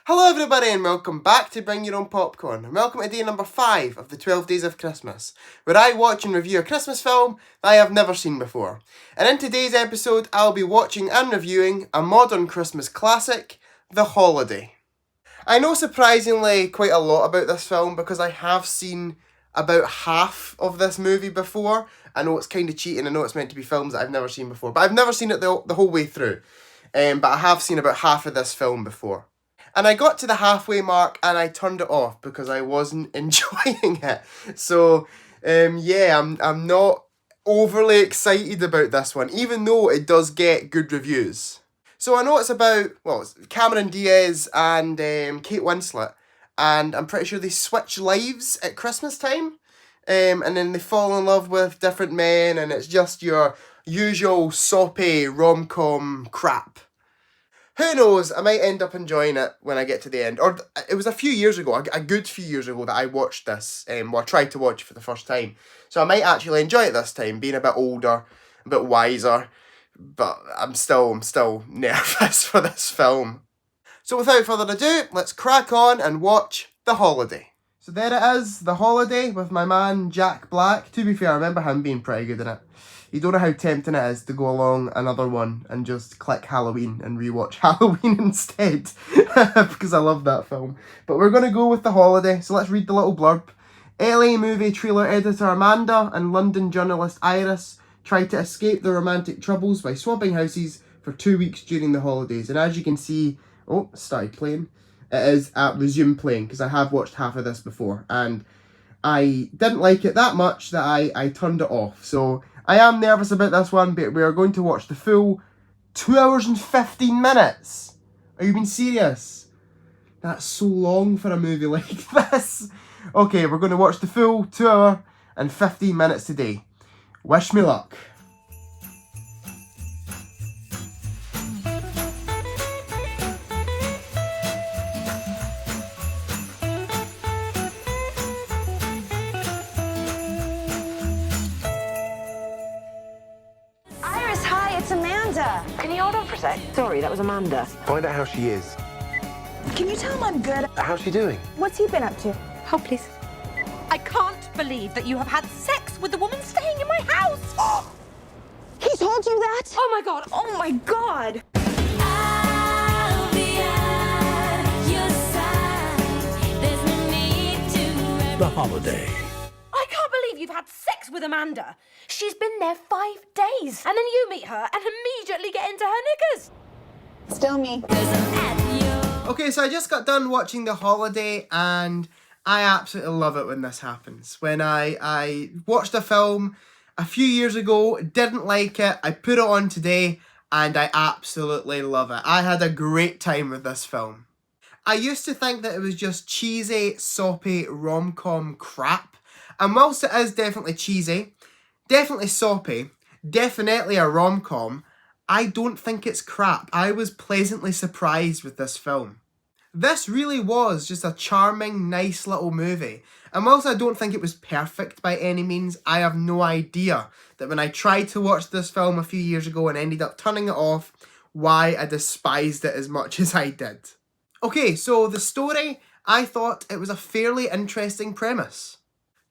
Hello everybody and welcome back to Bring Your Own Popcorn, and welcome to day number 5 of the 12 Days of Christmas, where I watch and review a Christmas film that I have never seen before. And in today's episode, I'll be watching and reviewing a modern Christmas classic, The Holiday. I know surprisingly quite a lot about this film because I have seen about half of this movie before. I know it's kind of cheating, I know it's meant to be films that I've never seen before, but I've never seen it the whole way through. But I have seen about half of this film before. And I got to the halfway mark and I turned it off because I wasn't enjoying it. So, I'm not overly excited about this one, even though it does get good reviews. So I know it's about, it's Cameron Diaz and Kate Winslet, and I'm pretty sure they switch lives at Christmas time, and then they fall in love with different men, and it's just your usual soppy rom-com crap. Who knows, I might end up enjoying it when I get to the end. Or it was a few years ago, a good few years ago that I watched this, I tried to watch it for the first time. So I might actually enjoy it this time, being a bit older, a bit wiser, but I'm still nervous for this film. So without further ado, let's crack on and watch The Holiday. So there it is, The Holiday with my man Jack Black. To be fair, I remember him being pretty good in it. You don't know how tempting it is to go along another one and just click Halloween and rewatch Halloween instead, because I love that film. But we're going to go with The Holiday, so let's read the little blurb. LA movie trailer editor Amanda and London journalist Iris try to escape their romantic troubles by swapping houses for 2 weeks during the holidays. And as you can see, it started playing. It is at resume playing, because I have watched half of this before, and I didn't like it that much that I turned it off. So I am nervous about this one, but we are going to watch the full 2 hours and 15 minutes. Are you being serious? That's so long for a movie like this. Okay, we're going to watch the full 2 hour and 15 minutes today. Wish me luck. Iris, hi, it's Amanda. Can you hold on for a sec? Sorry, that was Amanda. Find out how she is. Can you tell him I'm good? How's she doing? What's he been up to? Hold, please. I can't believe that you have had sex with the woman staying in my house. He told you that? Oh my God. Oh my God. The Holiday. I can't believe you've had sex with Amanda. She's been there 5 days. And then you meet her and immediately get into her knickers. Still me. Okay, so I just got done watching The Holiday, and I absolutely love it when this happens. When I watched a film a few years ago, didn't like it, I put it on today, and I absolutely love it. I had a great time with this film. I used to think that it was just cheesy, soppy, rom-com crap, and whilst it is definitely cheesy, definitely soppy, definitely a rom-com, I don't think it's crap. I was pleasantly surprised with this film. This really was just a charming, nice little movie. And whilst I don't think it was perfect by any means, I have no idea that when I tried to watch this film a few years ago and ended up turning it off, why I despised it as much as I did. Okay, so the story, I thought it was a fairly interesting premise.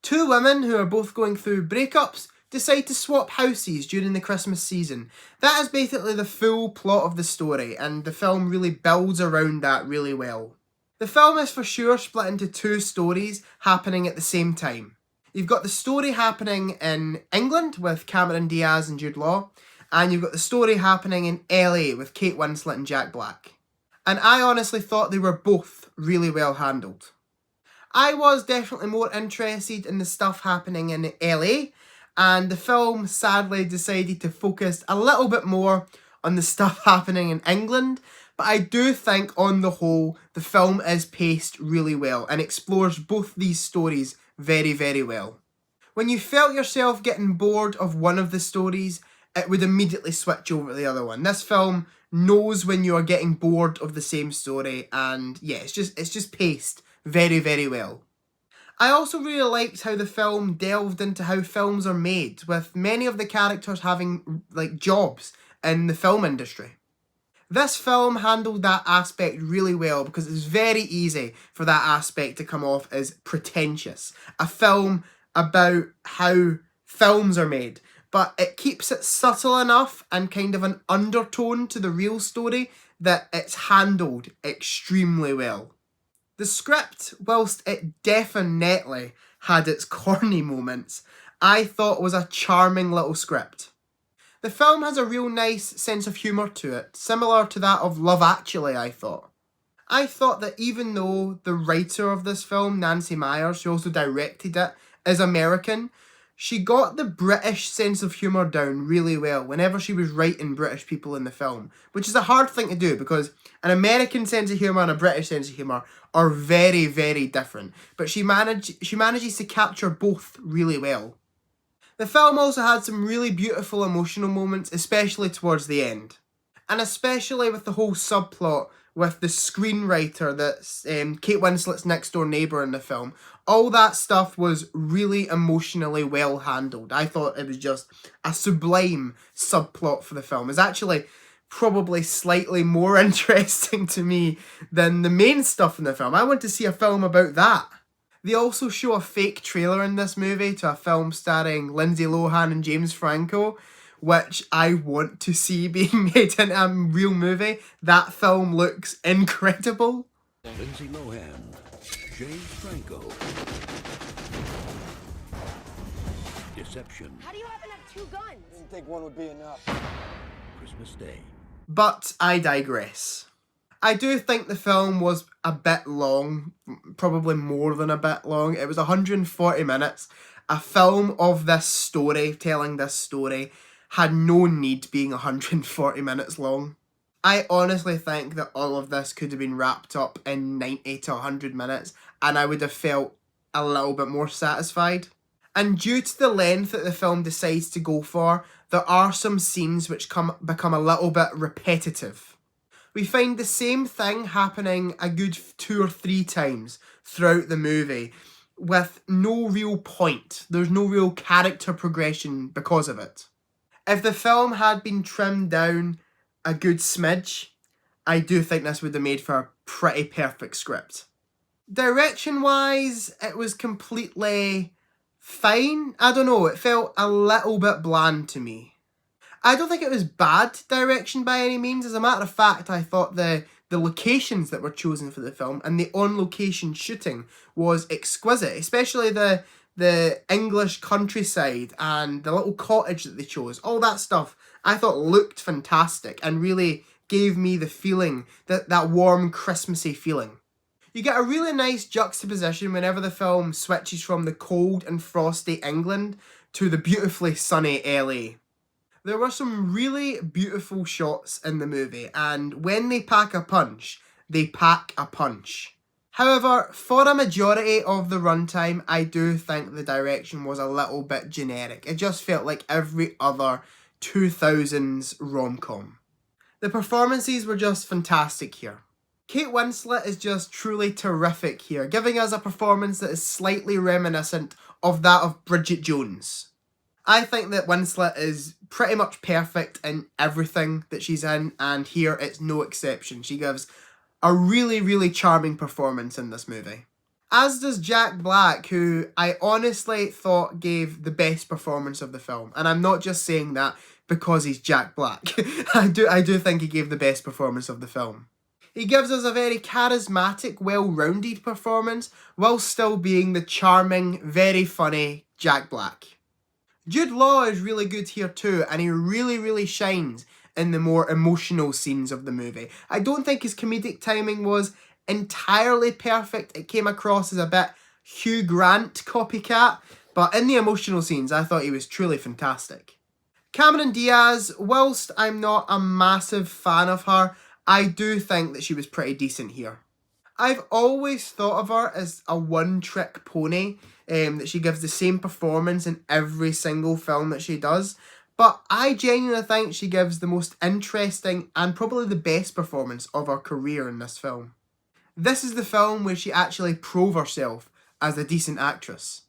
Two women who are both going through breakups decide to swap houses during the Christmas season. That is basically the full plot of the story, and the film really builds around that really well. The film is for sure split into two stories happening at the same time. You've got the story happening in England with Cameron Diaz and Jude Law, and you've got the story happening in LA with Kate Winslet and Jack Black. And I honestly thought they were both really well handled. I was definitely more interested in the stuff happening in LA, and the film sadly decided to focus a little bit more on the stuff happening in England, but I do think on the whole the film is paced really well and explores both these stories very, very well. When you felt yourself getting bored of one of the stories, it would immediately switch over to the other one. This film knows when you are getting bored of the same story, and yeah, it's just paced very, very well. I also really liked how the film delved into how films are made, with many of the characters having jobs in the film industry. This film handled that aspect really well because it's very easy for that aspect to come off as pretentious. A film about how films are made, but it keeps it subtle enough and kind of an undertone to the real story that it's handled extremely well. The script, whilst it definitely had its corny moments, I thought was a charming little script. The film has a real nice sense of humour to it, similar to that of Love Actually, I thought. I thought that even though the writer of this film, Nancy Meyers, who also directed it, is American, she got the British sense of humour down really well whenever she was writing British people in the film, which is a hard thing to do because an American sense of humour and a British sense of humour are very, very different, but she manages to capture both really well. The film also had some really beautiful emotional moments, especially towards the end. And especially with the whole subplot with the screenwriter that's Kate Winslet's next door neighbour in the film. All that stuff was really emotionally well handled. I thought it was just a sublime subplot for the film. It's actually probably slightly more interesting to me than the main stuff in the film. I want to see a film about that. They also show a fake trailer in this movie to a film starring Lindsay Lohan and James Franco, which I want to see being made into a real movie. That film looks incredible. Lindsay Lohan, James Franco. Deception. How do you happen to have two guns? Didn't think one would be enough. Christmas Day. But I digress. I do think the film was a bit long, probably more than a bit long. It was 140 minutes. A film of this story, telling this story, had no need being 140 minutes long. I honestly think that all of this could have been wrapped up in 90 to 100 minutes and I would have felt a little bit more satisfied. And due to the length that the film decides to go for, there are some scenes which become a little bit repetitive. We find the same thing happening a good 2 or 3 times throughout the movie with no real point. There's no real character progression because of it. If the film had been trimmed down a good smidge, I do think this would have made for a pretty perfect script. Direction-wise, it was completely fine. I don't know, it felt a little bit bland to me. I don't think it was bad direction by any means. As a matter of fact, I thought the locations that were chosen for the film and the on-location shooting was exquisite, especially the English countryside and the little cottage that they chose. All that stuff I thought looked fantastic and really gave me the feeling, that warm Christmassy feeling. You get a really nice juxtaposition whenever the film switches from the cold and frosty England to the beautifully sunny LA. There were some really beautiful shots in the movie, and when they pack a punch, they pack a punch. However, for a majority of the runtime, I do think the direction was a little bit generic. It just felt like every other 2000s rom-com. The performances were just fantastic here. Kate Winslet is just truly terrific here, giving us a performance that is slightly reminiscent of that of Bridget Jones. I think that Winslet is pretty much perfect in everything that she's in, and here it's no exception. She gives a really, really charming performance in this movie. As does Jack Black, who I honestly thought gave the best performance of the film. And I'm not just saying that because he's Jack Black. I do think he gave the best performance of the film. He gives us a very charismatic, well-rounded performance, while still being the charming, very funny Jack Black. Jude Law is really good here too, and he really, really shines in the more emotional scenes of the movie. I don't think his comedic timing was entirely perfect. It came across as a bit Hugh Grant copycat, but in the emotional scenes, I thought he was truly fantastic. Cameron Diaz, whilst I'm not a massive fan of her, I do think that she was pretty decent here. I've always thought of her as a one-trick pony, that she gives the same performance in every single film that she does, but I genuinely think she gives the most interesting and probably the best performance of her career in this film. This is the film where she actually proved herself as a decent actress.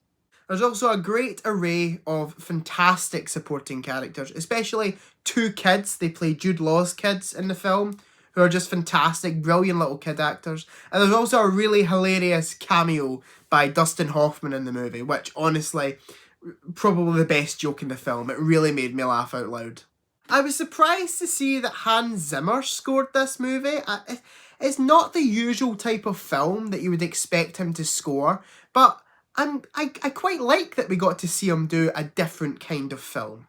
There's also a great array of fantastic supporting characters, especially 2 kids. They play Jude Law's kids in the film, who are just fantastic, brilliant little kid actors. And there's also a really hilarious cameo by Dustin Hoffman in the movie, which honestly, probably the best joke in the film. It really made me laugh out loud. I was surprised to see that Hans Zimmer scored this movie. It's not the usual type of film that you would expect him to score, but I quite like that we got to see him do a different kind of film.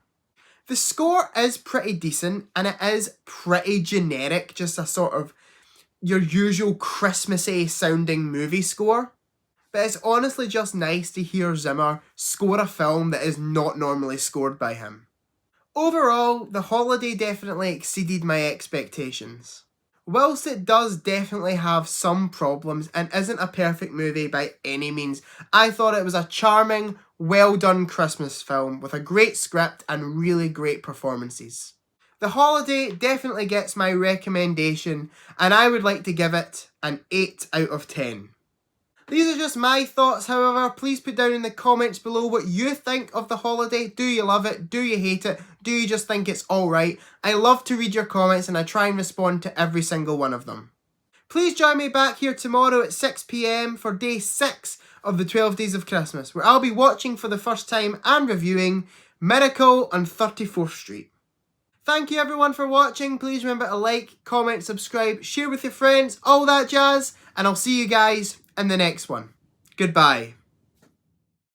The score is pretty decent, and it is pretty generic, just a sort of your usual Christmassy sounding movie score. But it's honestly just nice to hear Zimmer score a film that is not normally scored by him. Overall, The Holiday definitely exceeded my expectations. Whilst it does definitely have some problems and isn't a perfect movie by any means, I thought it was a charming, well done Christmas film with a great script and really great performances. The Holiday definitely gets my recommendation, and I would like to give it an 8 out of 10. These are just my thoughts, however. Please put down in the comments below what you think of The Holiday. Do you love it? Do you hate it? Do you just think it's alright? I love to read your comments and I try and respond to every single one of them. Please join me back here tomorrow at 6 PM for day 6 of the 12 Days of Christmas, where I'll be watching for the first time and reviewing Miracle on 34th Street. Thank you everyone for watching. Please remember to like, comment, subscribe, share with your friends, all that jazz, and I'll see you guys in the next one. Goodbye.